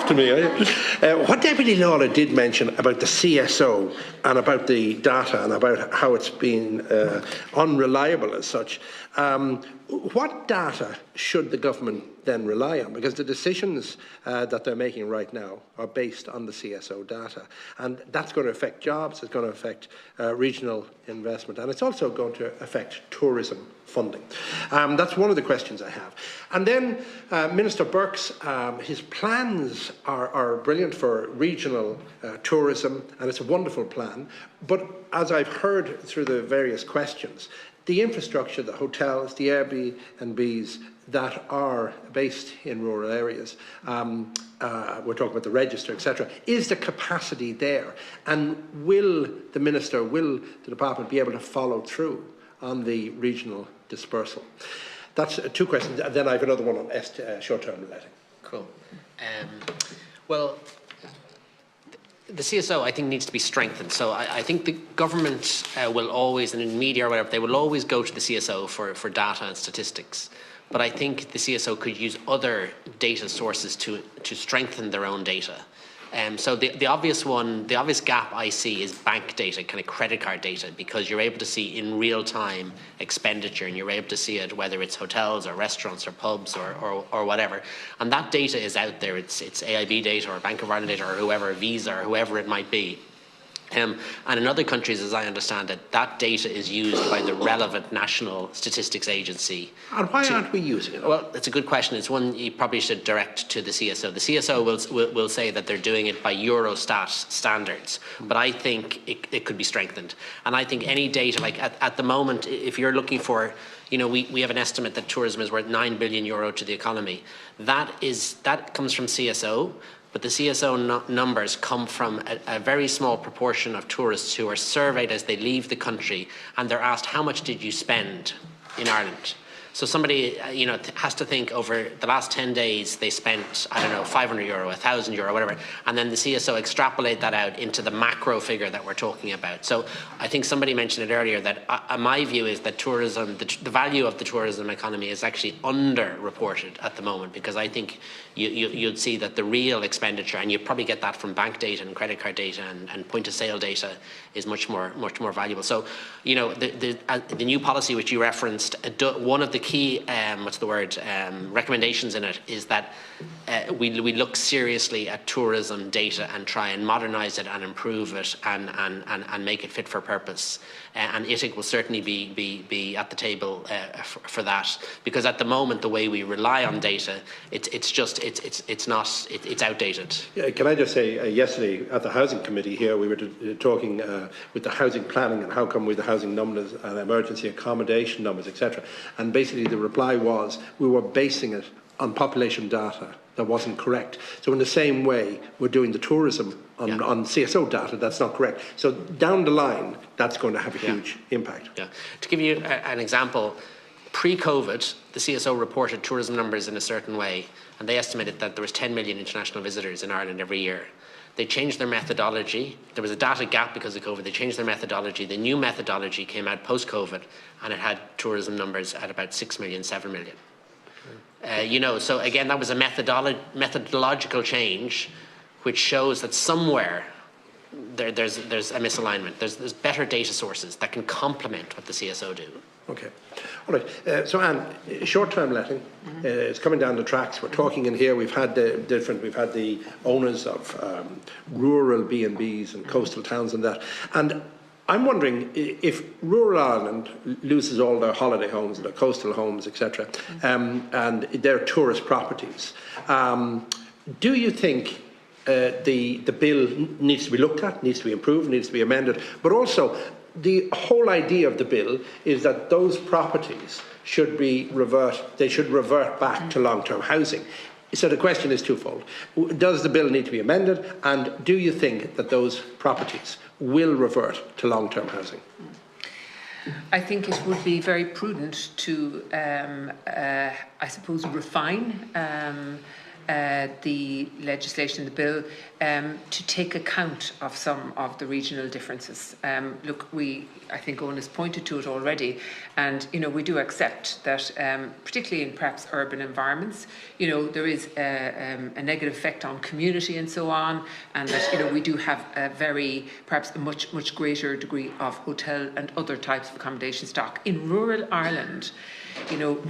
after me. What Deputy Lawler did mention about the CSO and about the data and about how it's been unreliable as such, what data should the government then rely on? Because the decisions that they're making right now are based on the CSO data, and that's going to affect jobs, it's going to affect regional investment, and it's also going to affect tourism funding. That's one of the questions I have. And then Minister Burke's, his plans are brilliant for regional tourism, and it's a wonderful plan, but as I've heard through the various questions, the infrastructure, the hotels, the Airbnbs that are based in rural areas, we're talking about the register, etc., is the capacity there? And will the Minister, will the Department be able to follow through on the regional dispersal? That's two questions. And then I have another one on short-term letting. Cool. Well, the CSO, I think, needs to be strengthened. So I think the government will always, and in media or whatever, they will always go to the CSO for data and statistics. But I think the CSO could use other data sources to strengthen their own data. So the obvious gap I see is bank data, kind of credit card data, because you're able to see in real time expenditure, and you're able to see it whether it's hotels or restaurants or pubs or whatever. And that data is out there. It's AIB data or Bank of Ireland data or whoever, Visa or whoever it might be. And in other countries, as I understand it, that data is used by the relevant national statistics agency. And why aren't we using it? Well, it's a good question. It's one you probably should direct to the CSO. The CSO will say that they're doing it by Eurostat standards, but I think it could be strengthened. And I think any data, like at the moment, if you're looking for, we have an estimate that tourism is worth €9 billion to the economy. That comes from CSO. But the CSO numbers come from a very small proportion of tourists who are surveyed as they leave the country, and they're asked, how much did you spend in Ireland? So somebody, has to think over the last 10 days they spent, I don't know, €500, €1,000, whatever, and then the CSO extrapolate that out into the macro figure that we're talking about. So I think somebody mentioned it earlier that my view is that tourism, the value of the tourism economy is actually underreported at the moment, because I think you'd see that the real expenditure, and you probably get that from bank data and credit card data and point of sale data, is much more valuable. So, the new policy which you referenced, one of the key recommendations in it is that we look seriously at tourism data and try and modernise it and improve it and make it fit for purpose. And ITIC will certainly be at the table for that, because at the moment the way we rely on data, it's outdated. Yeah, can I just say, yesterday at the Housing Committee here, we were talking with the housing planning and how come with the housing numbers and emergency accommodation numbers, etc. And basically the reply was we were basing it on population data that wasn't correct. So in the same way, we're doing the tourism on CSO data that's not correct. So down the line, that's going to have a huge impact. Yeah. To give you an example, pre-COVID, the CSO reported tourism numbers in a certain way, and they estimated that there was 10 million international visitors in Ireland every year. They changed their methodology. There was a data gap because of COVID. They changed their methodology. The new methodology came out post-COVID, and it had tourism numbers at about 6 million, 7 million. So again, that was a methodological change, which shows that somewhere there's a misalignment. There's better data sources that can complement what the CSO do. Okay. All right. So, Anne, short-term letting is coming down the tracks. We're talking in here. We've had the owners of rural B&Bs and coastal towns and that. And I'm wondering if rural Ireland loses all their holiday homes and their coastal homes, etc., and their tourist properties. Do you think the bill needs to be looked at, needs to be improved, needs to be amended, but also the whole idea of the bill is that those properties should revert back to long-term housing. So the question is twofold. Does the bill need to be amended, and do you think that those properties will revert to long-term housing? I think it would be very prudent to, refine the legislation, the bill, to take account of some of the regional differences. Look, I think Owen has pointed to it already, and we do accept that, particularly in perhaps urban environments, there is a negative effect on community and so on, and that we do have perhaps a much greater degree of hotel and other types of accommodation stock in rural Ireland.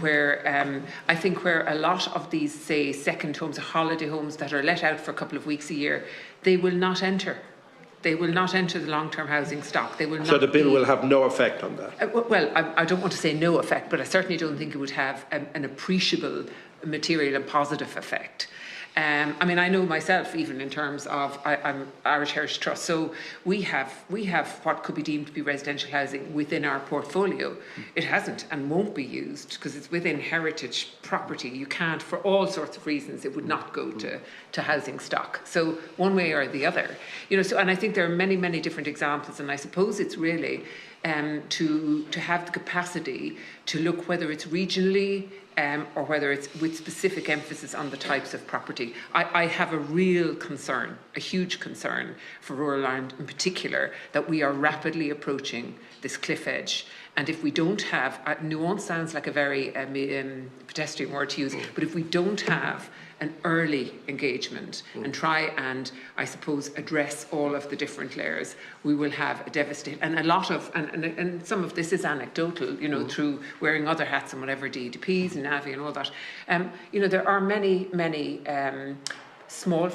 Where I think where a lot of these, say, second homes or holiday homes that are let out for a couple of weeks a year, they will not enter. They will not enter the long-term housing stock. They will not. So the bill will have no effect on that? Well, I don't want to say no effect, but I certainly don't think it would have an appreciable material and positive effect. I know myself, even in terms of I'm Irish Heritage Trust, so we have what could be deemed to be residential housing within our portfolio. It hasn't and won't be used because it's within heritage property. You can't, for all sorts of reasons, it would not go to housing stock. So one way or the other, and I think there are many different examples, and I suppose it's really to have the capacity to look whether it's regionally or whether it's with specific emphasis on the types of property. I have a real concern, a huge concern for rural Ireland in particular, that we are rapidly approaching this cliff edge. And if we don't have, nuance sounds like a very pedestrian word to use, but if we don't have an early engagement and try and, I suppose, address all of the different layers, we will have a devastating, and a lot of, and some of this is anecdotal, through wearing other hats and whatever, DDPs and NAVI and all that. There are many small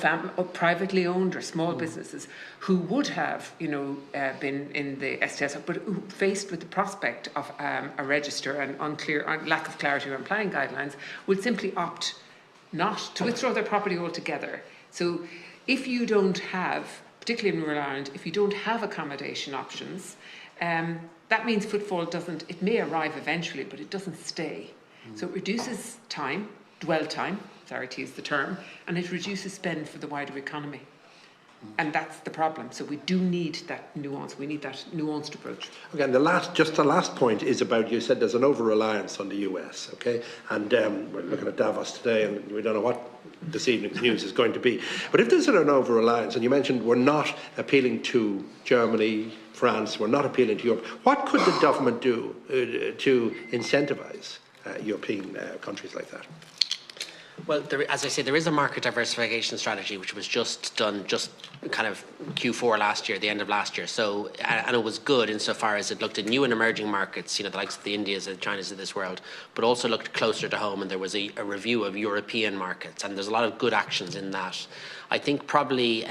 privately owned or small businesses who would have, been in the STS, but who, faced with the prospect of a register and lack of clarity around planning guidelines, would simply opt not to withdraw their property altogether. So if you don't have, particularly in rural Ireland, if you don't have accommodation options, that means footfall it may arrive eventually, but it doesn't stay. So it reduces dwell time, sorry to use the term, and it reduces spend for the wider economy. And that's the problem. So we do need that nuance. We need that nuanced approach. Okay, and the last point is about, you said there's an over-reliance on the US, okay? And we're looking at Davos today, and we don't know what this evening's news is going to be. But if there's an over-reliance, and you mentioned we're not appealing to Germany, France, we're not appealing to Europe, what could the government do to incentivise European countries like that? Well, as I say, there is a market diversification strategy which was just done kind of Q4 last year, the end of last year. So, and it was good insofar as it looked at new and emerging markets, the likes of the Indias and Chinas of this world, but also looked closer to home, and there was a review of European markets, and there's a lot of good actions in that. I think probably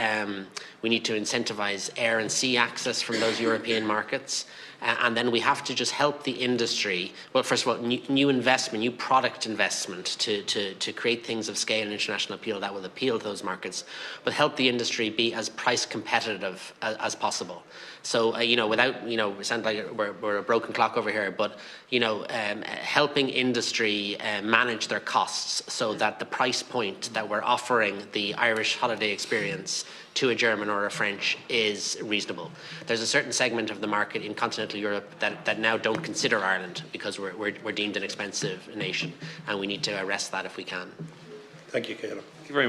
we need to incentivise air and sea access from those European markets. And then we have to just help the industry. Well, first of all, new investment, new product investment to create things of scale and international appeal that will appeal to those markets, but help the industry be as price competitive as possible. So, without, we sound like we're a broken clock over here, but, helping industry manage their costs so that the price point that we're offering the Irish holiday experience to a German or a French is reasonable. There's a certain segment of the market in continental Europe that now don't consider Ireland because we're deemed an expensive nation, and we need to arrest that if we can. Thank you, Ciara. Thank you very much.